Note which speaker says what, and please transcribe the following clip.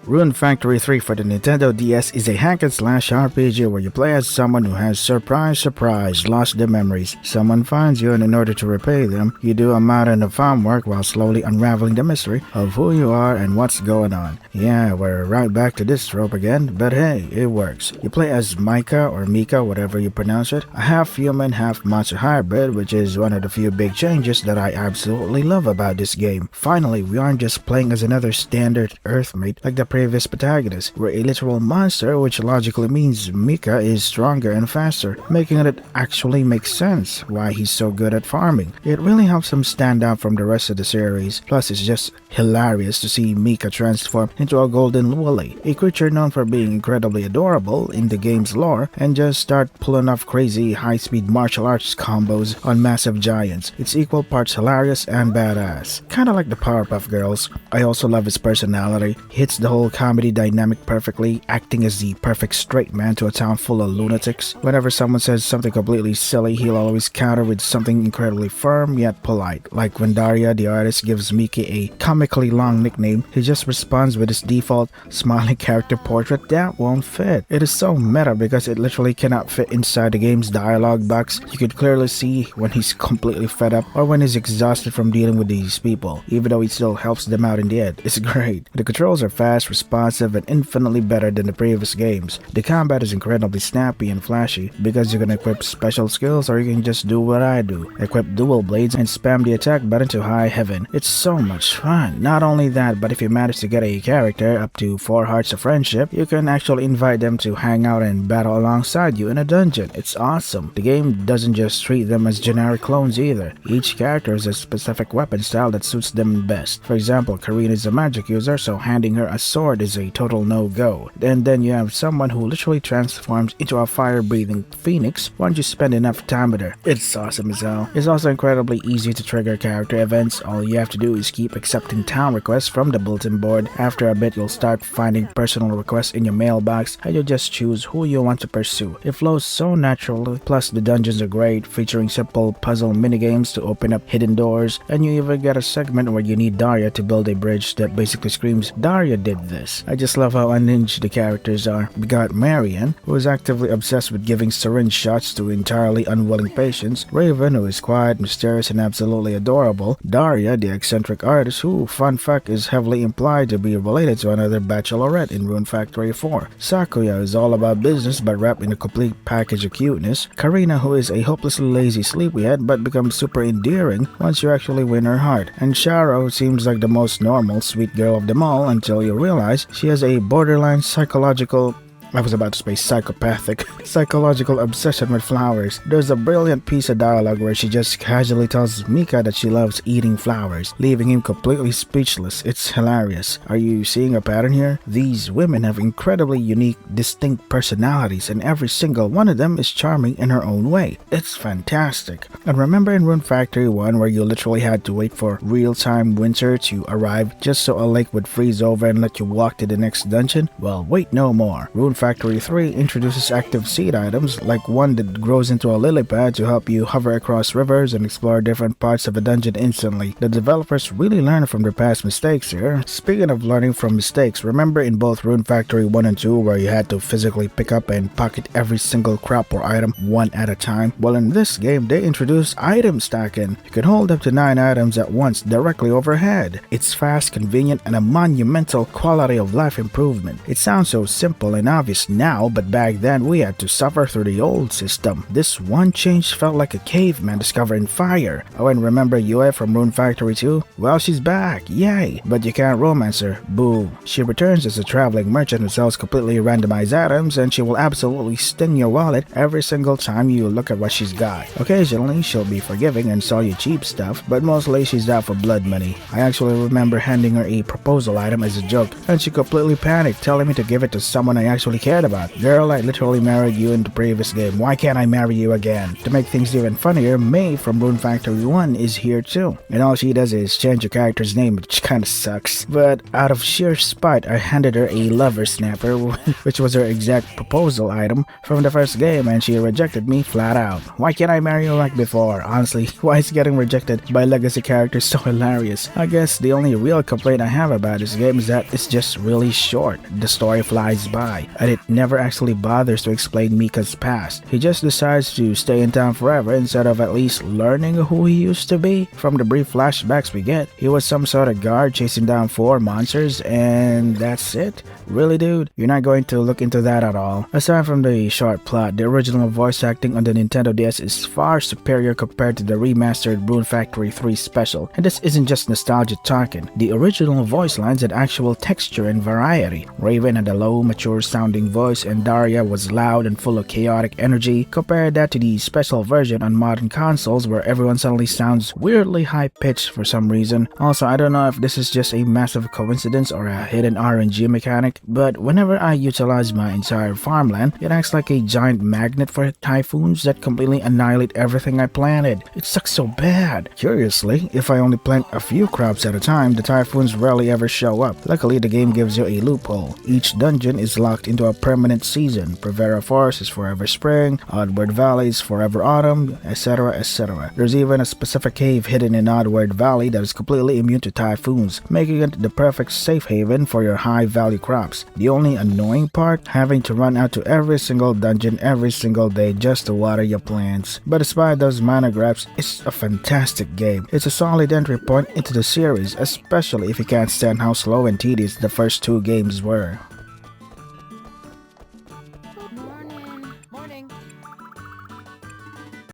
Speaker 1: Rune Factory 3 for the Nintendo DS is a hack-and-slash RPG where you play as someone who has, surprise, lost their memories. Someone finds you, and in order to repay them, you do a mountain of farm work while slowly unraveling the mystery of who you are and what's going on. Yeah, we're right back to this trope again, but hey, it works. You play as Micah or Mika, whatever you pronounce it, a half-human, half-monster hybrid, which is one of the few big changes that I absolutely love about this game. Finally, we aren't just playing as another standard Earthmate like the previous protagonist. We're a literal monster, which logically means Mika is stronger and faster, making it actually make sense why he's so good at farming. It really helps him stand out from the rest of the series. Plus, it's just hilarious to see Mika transform into a golden woolly, a creature known for being incredibly adorable in the game's lore, and just start pulling off crazy high-speed martial arts combos on massive giants. It's equal parts hilarious and badass. Kinda like the Powerpuff Girls. I also love his personality. He hits the whole comedy dynamic perfectly, acting as the perfect straight man to a town full of lunatics. Whenever someone says something completely silly, he'll always counter with something incredibly firm yet polite. Like when Daria, the artist, gives Miki a comically long nickname, he just responds with his default smiling character portrait that won't fit. It is so meta because it literally cannot fit inside the game's dialogue box. You could clearly see when he's completely fed up or when he's exhausted from dealing with these people, even though he still helps them out in the end. It's great. The controls are fast, responsive, and infinitely better than the previous games. The combat is incredibly snappy and flashy because you can equip special skills, or you can just do what I do, equip dual blades and spam the attack button to high heaven. It's so much fun. Not only that, but if you manage to get a character up to 4 hearts of friendship, you can actually invite them to hang out and battle alongside you in a dungeon. It's awesome. The game doesn't just treat them as generic clones either. Each character has a specific weapon style that suits them best. For example, Rune is a magic user, so handing her a sword is a total no-go. And then you have someone who literally transforms into a fire-breathing phoenix once you spend enough time with her. It's awesome as hell. It's also incredibly easy to trigger character events. All you have to do is keep accepting town requests from the bulletin board. After a bit, you'll start finding personal requests in your mailbox, and you just choose who you want to pursue. It flows so naturally, plus the dungeons are great, featuring simple puzzle minigames to open up hidden doors, and you even get a segment where you need Daria to build a bridge that basically screams, "Daria did this." I just love how unhinged the characters are. We got Marian, who is actively obsessed with giving syringe shots to entirely unwilling patients, Raven, who is quiet, mysterious, and absolutely adorable, Daria, the eccentric artist, who, fun fact, is heavily implied to be related to another bachelorette in Rune Factory 4, Sakuya is all about business but wrapped in a complete package of cuteness, Karina, who is a hopelessly lazy sleepyhead but becomes super endearing once you actually win her heart, and Sharo, who seems like the most normal, sweet girl of them all until you realize she has a borderline psychological psychological obsession with flowers. There's a brilliant piece of dialogue where she just casually tells Mika that she loves eating flowers, leaving him completely speechless. It's hilarious. Are you seeing a pattern here? These women have incredibly unique, distinct personalities, and every single one of them is charming in her own way. It's fantastic. And remember in Rune Factory 1 where you literally had to wait for real-time winter to arrive just so a lake would freeze over and let you walk to the next dungeon? Well, wait no more. Rune Factory 3 introduces active seed items, like one that grows into a lily pad to help you hover across rivers and explore different parts of a dungeon instantly. The developers really learn from their past mistakes here. Speaking of learning from mistakes, remember in both Rune Factory 1 and 2 where you had to physically pick up and pocket every single crop or item one at a time? Well, in this game, they introduced item stacking. You can hold up to 9 items at once directly overhead. It's fast, convenient, and a monumental quality of life improvement. It sounds so simple and obvious now, but back then we had to suffer through the old system. This one change felt like a caveman discovering fire. Oh, and remember Yue from Rune Factory 2? Well, she's back, yay! But you can't romance her, boo. She returns as a traveling merchant who sells completely randomized items, and she will absolutely sting your wallet every single time you look at what she's got. Occasionally, she'll be forgiving and sell you cheap stuff, but mostly she's out for blood money. I actually remember handing her a proposal item as a joke, and she completely panicked, telling me to give it to someone I actually cared about. Girl, I literally married you in the previous game. Why can't I marry you again? To make things even funnier, May from Rune Factory 1 is here too. And all she does is change your character's name, which kinda sucks. But out of sheer spite, I handed her a lover snapper, which was her exact proposal item from the first game, and she rejected me flat out. Why can't I marry you like before? Honestly, why is getting rejected by legacy characters so hilarious? I guess the only real complaint I have about this game is that it's just really short. The story flies by, and it never actually bothers to explain Mika's past. He just decides to stay in town forever instead of at least learning who he used to be. From the brief flashbacks we get, he was some sort of guard chasing down 4 monsters, and that's it? Really, dude? You're not going to look into that at all? Aside from the short plot, the original voice acting on the Nintendo DS is far superior compared to the remastered Rune Factory 3 special. And this isn't just nostalgia talking. The original voice lines had actual texture and variety. Raven had a low, mature sounding voice, and Daria was loud and full of chaotic energy. Compare that to the special version on modern consoles where everyone suddenly sounds weirdly high-pitched for some reason. Also, I don't know if this is just a massive coincidence or a hidden RNG mechanic, but whenever I utilize my entire farmland, it acts like a giant magnet for typhoons that completely annihilate everything I planted. It sucks so bad. Curiously, if I only plant a few crops at a time, the typhoons rarely ever show up. Luckily, the game gives you a loophole. Each dungeon is locked into a permanent season. Prevera Forest is forever spring, Oddward Valley is forever autumn, etc, etc. There's even a specific cave hidden in Oddward Valley that is completely immune to typhoons, making it the perfect safe haven for your high-value crops. The only annoying part, having to run out to every single dungeon every single day just to water your plants. But despite those minor gripes, it's a fantastic game. It's a solid entry point into the series, especially if you can't stand how slow and tedious the first 2 games were.